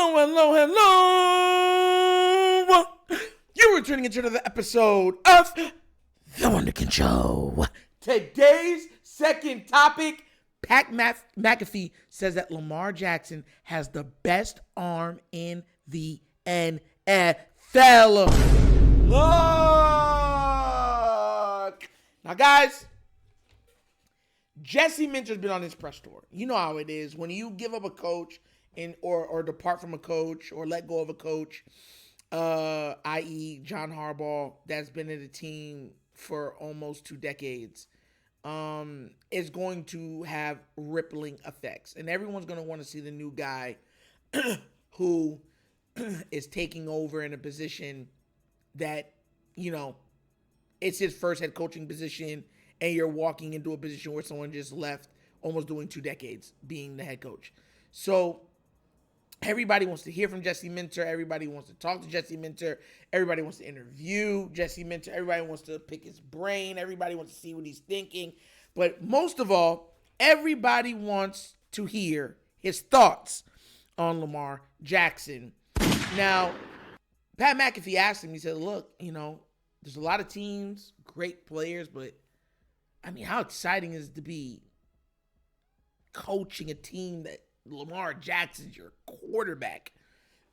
Hello, hello, hello. You're returning into another episode of The Wunderkind Show. Today's second topic, McAfee says that Lamar Jackson has the best arm in the NFL. Look. Now, guys, Jesse Minter's been on his press tour. You know how it is. When you give up a coach or depart from a coach or let go of a coach, i.e. John Harbaugh, that's been in the team for almost 2 decades, is going to have rippling effects. And everyone's going to want to see the new guy who is taking over in a position that, you know, it's his first head coaching position, and you're walking into a position where someone just left almost doing 2 decades being the head coach. So everybody wants to hear from Jesse Minter. Everybody wants to talk to Jesse Minter. Everybody wants to interview Jesse Minter. Everybody wants to pick his brain. Everybody wants to see what he's thinking. But most of all, everybody wants to hear his thoughts on Lamar Jackson. Now, Pat McAfee asked him, he said, look, you know, there's a lot of teams, great players, but I mean, how exciting is it to be coaching a team that Lamar Jackson's your quarterback?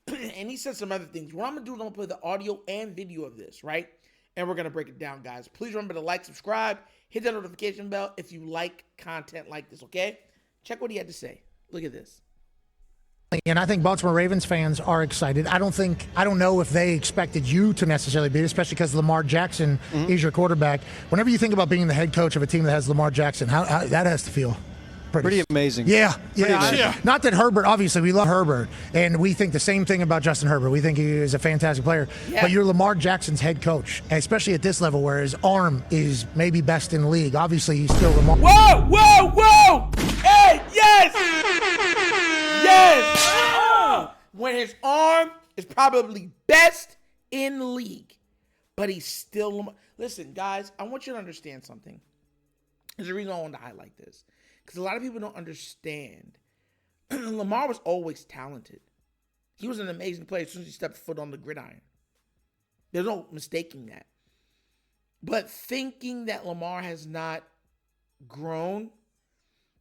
And he said some other things. What I'm going to do is I'm going to play the audio and video of this, right? And we're going to break it down, guys. Please remember to like, subscribe, hit that notification bell if you like content like this, okay? Check what he had to say. Look at this. And I think Baltimore Ravens fans are excited. I don't know if they expected you to necessarily be, especially because Lamar Jackson is your quarterback. Whenever you think about being the head coach of a team that has Lamar Jackson, how that has to feel pretty amazing. Yeah. Amazing. Not that Herbert, obviously, we love Herbert, and we think the same thing about Justin Herbert. We think he is a fantastic player. Yeah. But you're Lamar Jackson's head coach, especially at this level where his arm is maybe best in the league. Obviously, he's still Lamar. Whoa! Hey, yes! Yes! When his arm is probably best in the league, but he's still Lamar. Listen, guys, I want you to understand something. There's a reason I want to highlight this. Because a lot of people don't understand. Lamar was always talented. He was an amazing player as soon as he stepped foot on the gridiron. There's no mistaking that. But thinking that Lamar has not grown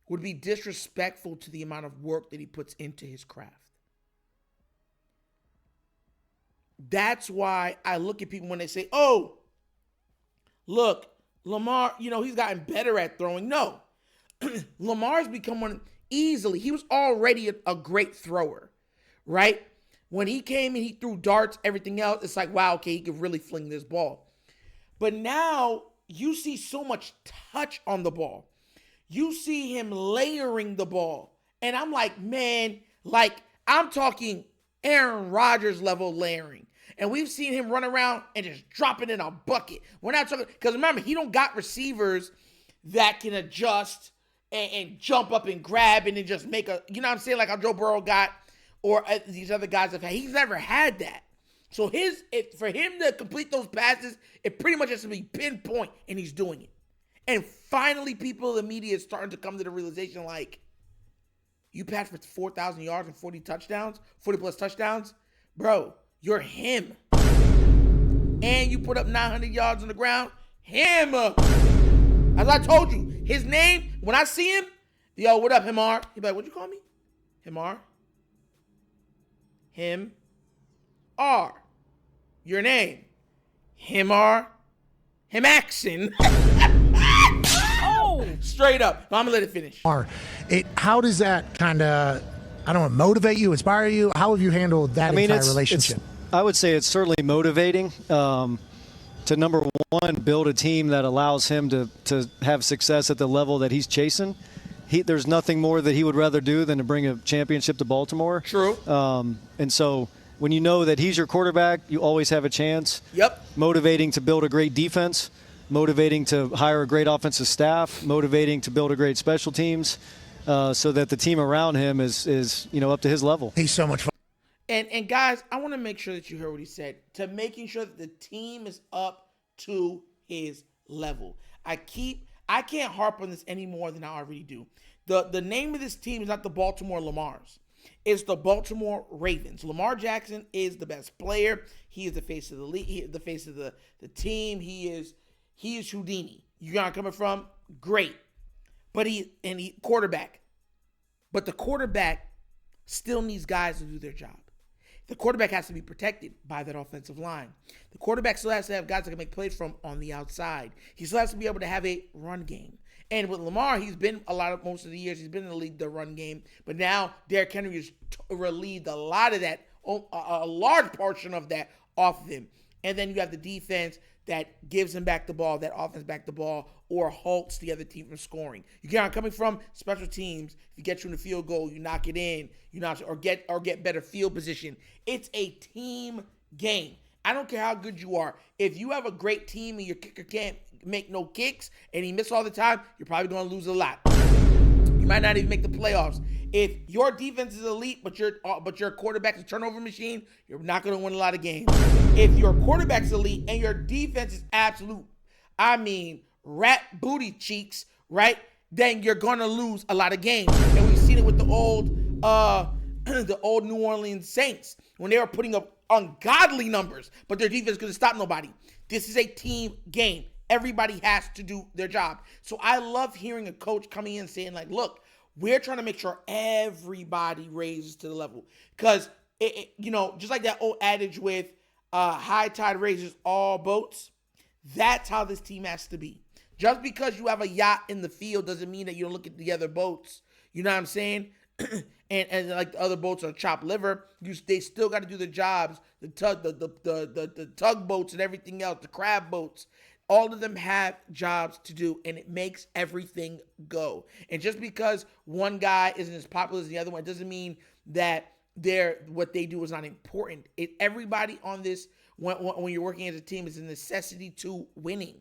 would be disrespectful to the amount of work that he puts into his craft. That's why I look at people when they say, oh, look, Lamar, you know, he's gotten better at throwing. No. Lamar's become one easily. He was already a great thrower, right? When he came and he threw darts, everything else, it's like, wow, okay, he could really fling this ball. But now you see so much touch on the ball. You see him layering the ball. And I'm like, man, like I'm talking Aaron Rodgers level layering. And we've seen him run around and just drop it in a bucket. We're not talking, because remember, he don't got receivers that can adjust and jump up and grab and then just make a, you know what I'm saying, like how Joe Burrow got, or these other guys have had. He's never had that. So for him to complete those passes, it pretty much has to be pinpoint, and he's doing it. And finally, people in the media is starting to come to the realization, like, you passed for 4,000 yards and 40 plus touchdowns, bro, you're him. And you put up 900 yards on the ground, him. As I told you, his name, when I see him, yo, what up, Himar? He'd be like, what'd you call me? Himar? Him-R. Your name? Himar? Himaxon. Oh! Straight up. But I'm going to let it finish. How does that kind of, I don't know, motivate you, inspire you? How have you handled that entire relationship? I would say it's certainly motivating. To number one, build a team that allows him to have success at the level that he's chasing. There's nothing more that he would rather do than to bring a championship to Baltimore. True. And so when you know that he's your quarterback, you always have a chance. Yep. Motivating to build a great defense, motivating to hire a great offensive staff, motivating to build a great special teams, so that the team around him is up to his level. He's so much fun. And guys, I want to make sure that you heard what he said, to making sure that the team is up to his level. I can't harp on this any more than I already do. The name of this team is not the Baltimore Lamars. It's the Baltimore Ravens. Lamar Jackson is the best player. He is the face of the league, the face of the team. He is Houdini. You know where I'm coming from? Great. But he quarterback. But the quarterback still needs guys to do their job. The quarterback has to be protected by that offensive line. The quarterback still has to have guys that can make plays from on the outside. He still has to be able to have a run game. And with Lamar, he's been most of the years, he's been in the league, the run game. But now Derrick Henry has relieved a lot of that, a large portion of that off of him. And then you have the defense that gives him back the ball, that offense back the ball, or halts the other team from scoring. You get where I'm coming from? Special teams, if you get you in the field goal, you knock it in, or get better field position. It's a team game. I don't care how good you are. If you have a great team and your kicker can't make no kicks and he misses all the time, you're probably going to lose a lot. You might not even make the playoffs. If your defense is elite, but your quarterback's a turnover machine, you're not going to win a lot of games. If your quarterback's elite and your defense is absolute, rat booty cheeks, right? Then you're going to lose a lot of games. And we've seen it with the old New Orleans Saints when they were putting up ungodly numbers, but their defense couldn't stop nobody. This is a team game. Everybody has to do their job. So I love hearing a coach coming in saying, like, look, we're trying to make sure everybody raises to the level. Because, just like that old adage with high tide raises all boats, that's how this team has to be. Just because you have a yacht in the field doesn't mean that you don't look at the other boats. You know what I'm saying? and like the other boats are chopped liver. They still got to do their jobs. The tugboats and everything else, the crab boats. All of them have jobs to do, and it makes everything go. And just because one guy isn't as popular as the other one, doesn't mean that what they do is not important. Everybody on this, when you're working as a team, is a necessity to winning.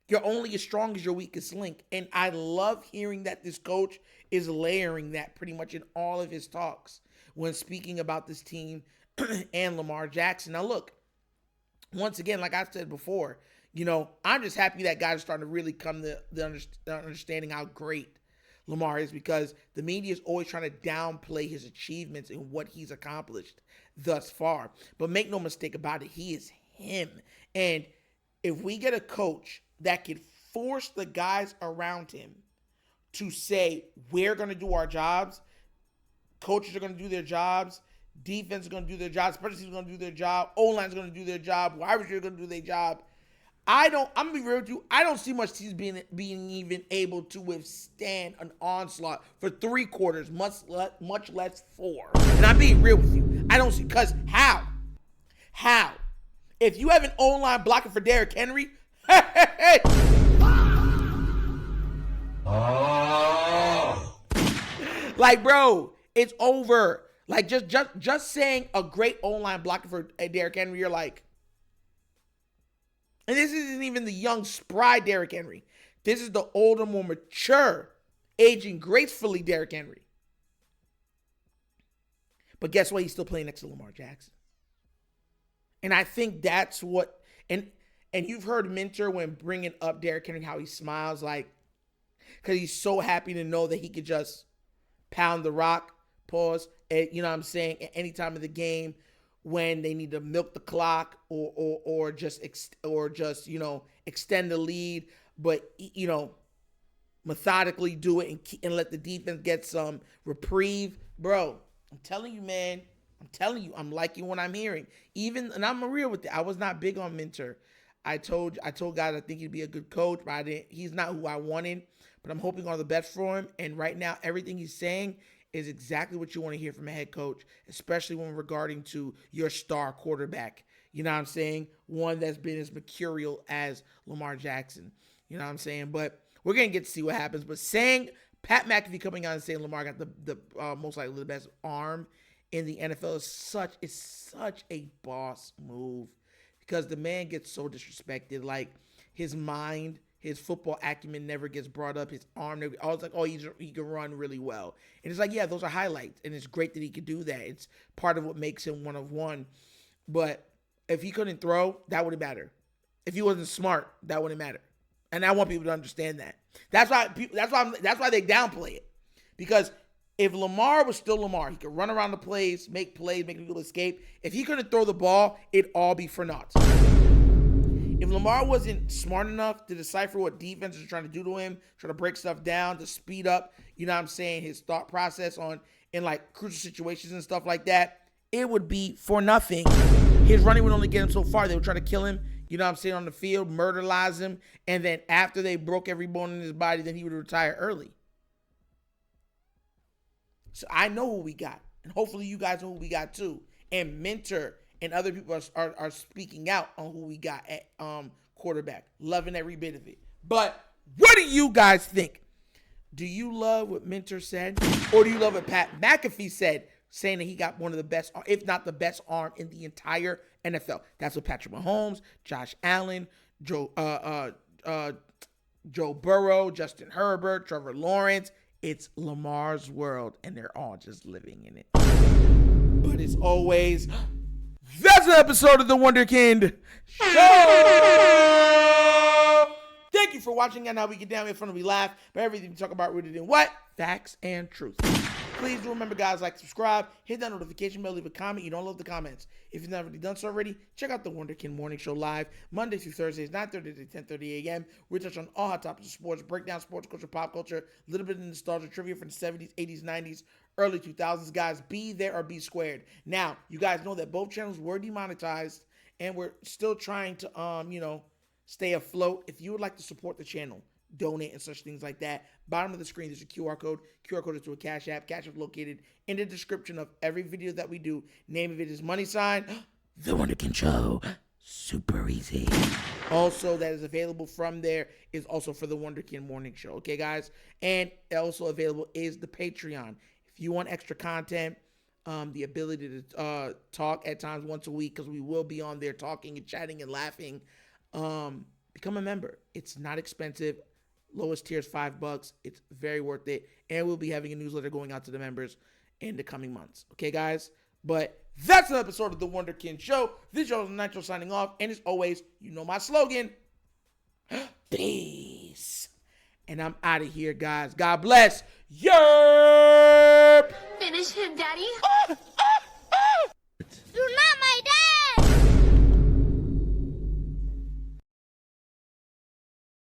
You're only as strong as your weakest link. And I love hearing that this coach is layering that pretty much in all of his talks when speaking about this team and Lamar Jackson. Now, look. Once again, like I said before, I'm just happy that guys are starting to really come to the understanding how great Lamar is, because the media is always trying to downplay his achievements and what he's accomplished thus far. But make no mistake about it, he is him. And if we get a coach that could force the guys around him to say, we're going to do our jobs, coaches are going to do their jobs, defense is going to do their job, special teams is going to do their job, O-line is going to do their job, wide receivers are going to do their job. I'm going to be real with you, I don't see much teams being even able to withstand an onslaught for 3 quarters, much less 4. And I'm being real with you. I don't see, because how? If you have an O-line blocking for Derrick Henry, hey. Like, bro, it's over. Like, just saying a great O-line blocking for Derrick Henry, you're like, and this isn't even the young, spry Derrick Henry. This is the older, more mature, aging gracefully Derrick Henry. But guess what? He's still playing next to Lamar Jackson. And I think that's what, and you've heard Minter when bringing up Derrick Henry, how he smiles, like, because he's so happy to know that he could just pound the rock, pause, and, you know what I'm saying, at any time of the game when they need to milk the clock or just extend the lead, but, methodically do it and let the defense get some reprieve. Bro, I'm telling you, man. I'm liking what I'm hearing. And I'm real with it. I was not big on Minter. I told guys I think he'd be a good coach, but he's not who I wanted. But I'm hoping all the best for him. And right now, everything he's saying is exactly what you want to hear from a head coach, especially when regarding to your star quarterback. You know what I'm saying? One that's been as mercurial as Lamar Jackson. You know what I'm saying? But we're going to get to see what happens. But saying Pat McAfee coming out and saying Lamar got the most likely the best arm in the NFL is such a boss move, because the man gets so disrespected. Like, his mind, his football acumen never gets brought up. His arm never. I was like, oh, he can run really well. And it's like, yeah, those are highlights, and it's great that he could do that. It's part of what makes him one of one. But if he couldn't throw, that wouldn't matter. If he wasn't smart, that wouldn't matter. And I want people to understand that. That's why they downplay it, because If Lamar was still Lamar, he could run around the plays, make people escape. If he couldn't throw the ball, it'd all be for naught. If Lamar wasn't smart enough to decipher what defenses are trying to do to him, try to break stuff down, to speed up, you know what I'm saying, his thought process in like crucial situations and stuff like that, it would be for nothing. His running would only get him so far. They would try to kill him, you know what I'm saying, on the field, murderize him, and then after they broke every bone in his body, then he would retire early. So I know who we got, and hopefully you guys know who we got too. And Mentor and other people are speaking out on who we got at quarterback. Loving every bit of it. But what do you guys think? Do you love what Mentor said? Or do you love what Pat McAfee said, saying that he got one of the best, if not the best arm in the entire NFL? That's what Patrick Mahomes, Josh Allen, Joe Burrow, Justin Herbert, Trevor Lawrence. It's Lamar's world, and they're all just living in it. But as always, that's an episode of The Wunderkind Show. Thank you for watching, and now we get down in front of we laugh, but everything we talk about rooted in what? Facts and truth. Please do remember, guys, like, subscribe, hit that notification bell, leave a comment. You don't love the comments. If you've never done so already, check out the Wunderkind Morning Show live, Monday through Thursdays, 9:30 to 10:30 a.m. We touch on all hot topics of sports, break down sports culture, pop culture, a little bit of nostalgia, trivia from the 70s, 80s, 90s, early 2000s. Guys, be there or be squared. Now, you guys know that both channels were demonetized, and we're still trying to, stay afloat. If you would like to support the channel, donate and such things like that, bottom of the screen there's a QR code. QR code is to a Cash App. Cash App located in the description of every video that we do. Name of it is $, The Wunderkind Show. Super easy. Also, that is available from there is also for the Wunderkind Morning Show. Okay, guys? And also available is the Patreon. If you want extra content, the ability to talk at times once a week, because we will be on there talking and chatting and laughing, become a member. It's not expensive. Lowest tier is $5. It's very worth it. And we'll be having a newsletter going out to the members in the coming months. Okay, guys? But that's an episode of The Wunderkind Show. This show is Nitro signing off. And as always, you know my slogan. Peace. And I'm out of here, guys. God bless. Yerp! Finish him, Daddy.